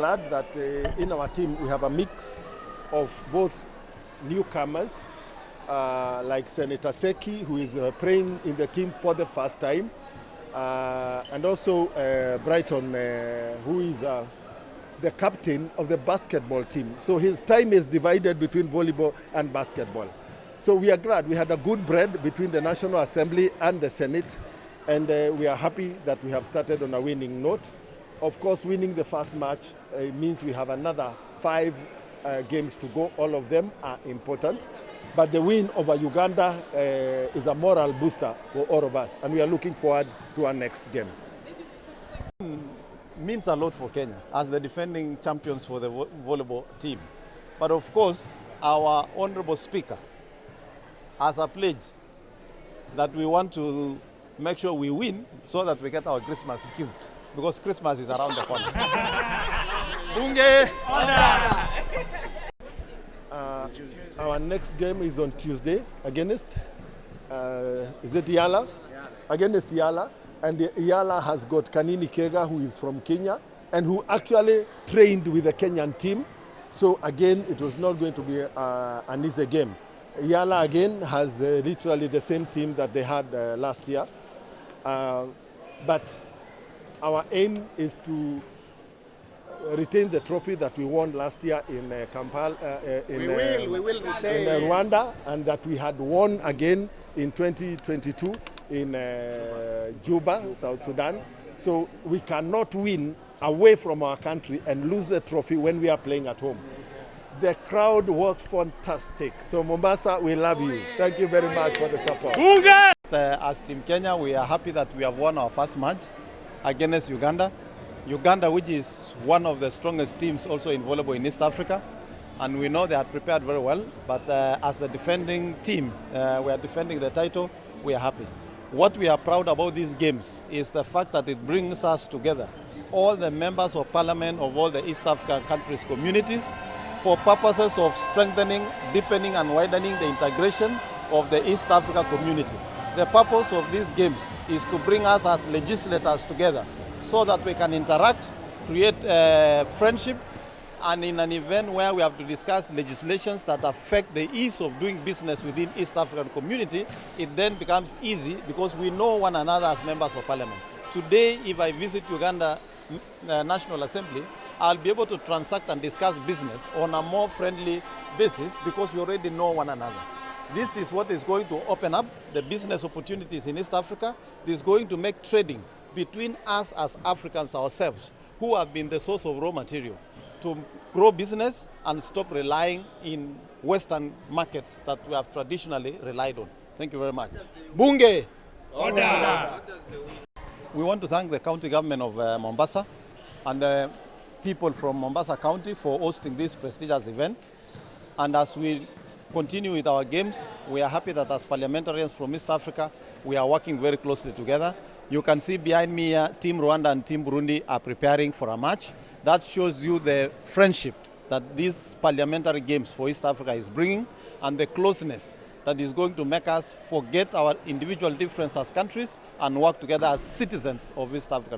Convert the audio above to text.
glad that in our team we have a mix of both newcomers, like Senator Seki, who is playing in the team for the first time, and also Brighton, who is the captain of the basketball team. So his time is divided between volleyball and basketball. So we are glad we had a good bread between the National Assembly and the Senate, and we are happy that we have started on a winning note. Of course, winning the first match means we have another 5 games to go. All of them are important. But the win over Uganda is a moral booster for all of us, and we are looking forward to our next game. Means a lot for Kenya as the defending champions for the volleyball team. But of course, our Honorable Speaker has a pledge that we want to make sure we win so that we get our Christmas gift, because Christmas is around the corner. Bunge! Our next game is on Tuesday against, is it Yala? Against Yala. And Yala has got Kanini Kega, who is from Kenya, and who actually trained with the Kenyan team. So again, it was not going to be an easy game. Yala again has literally the same team that they had last year. But our aim is to retain the trophy that we won last year in Kampala, in Rwanda, and that we had won again in 2022 in Juba, South Sudan. So we cannot win away from our country and lose the trophy when we are playing at home. The crowd was fantastic. So Mombasa, we love you. Thank you very much for the support. As Team Kenya, we are happy that we have won our first match against Uganda. Uganda, which is one of the strongest teams also in volleyball in East Africa. And we know they are prepared very well. But as the defending team, we are defending the title, we are happy. What we are proud about these games is the fact that it brings us together, all the members of parliament of all the East African countries' communities, for purposes of strengthening, deepening and widening the integration of the East Africa community. The purpose of these games is to bring us as legislators together so that we can interact, create friendship, and in an event where we have to discuss legislations that affect the ease of doing business within East African community, it then becomes easy because we know one another as members of parliament. Today, if I visit Uganda National Assembly, I'll be able to transact and discuss business on a more friendly basis because we already know one another. This is what is going to open up the business opportunities in East Africa. This is going to make trading between us as Africans ourselves, who have been the source of raw material, to grow business and stop relying in Western markets that we have traditionally relied on. Thank you very much. Bunge! Order! We want to thank the county government of Mombasa and the people from Mombasa County for hosting this prestigious event. And as we continue with our games, we are happy that as parliamentarians from East Africa, we are working very closely together. You can see behind me here, Team Rwanda and Team Burundi are preparing for a match. That shows you the friendship that these parliamentary games for East Africa is bringing and the closeness that is going to make us forget our individual differences as countries and work together as citizens of East Africa.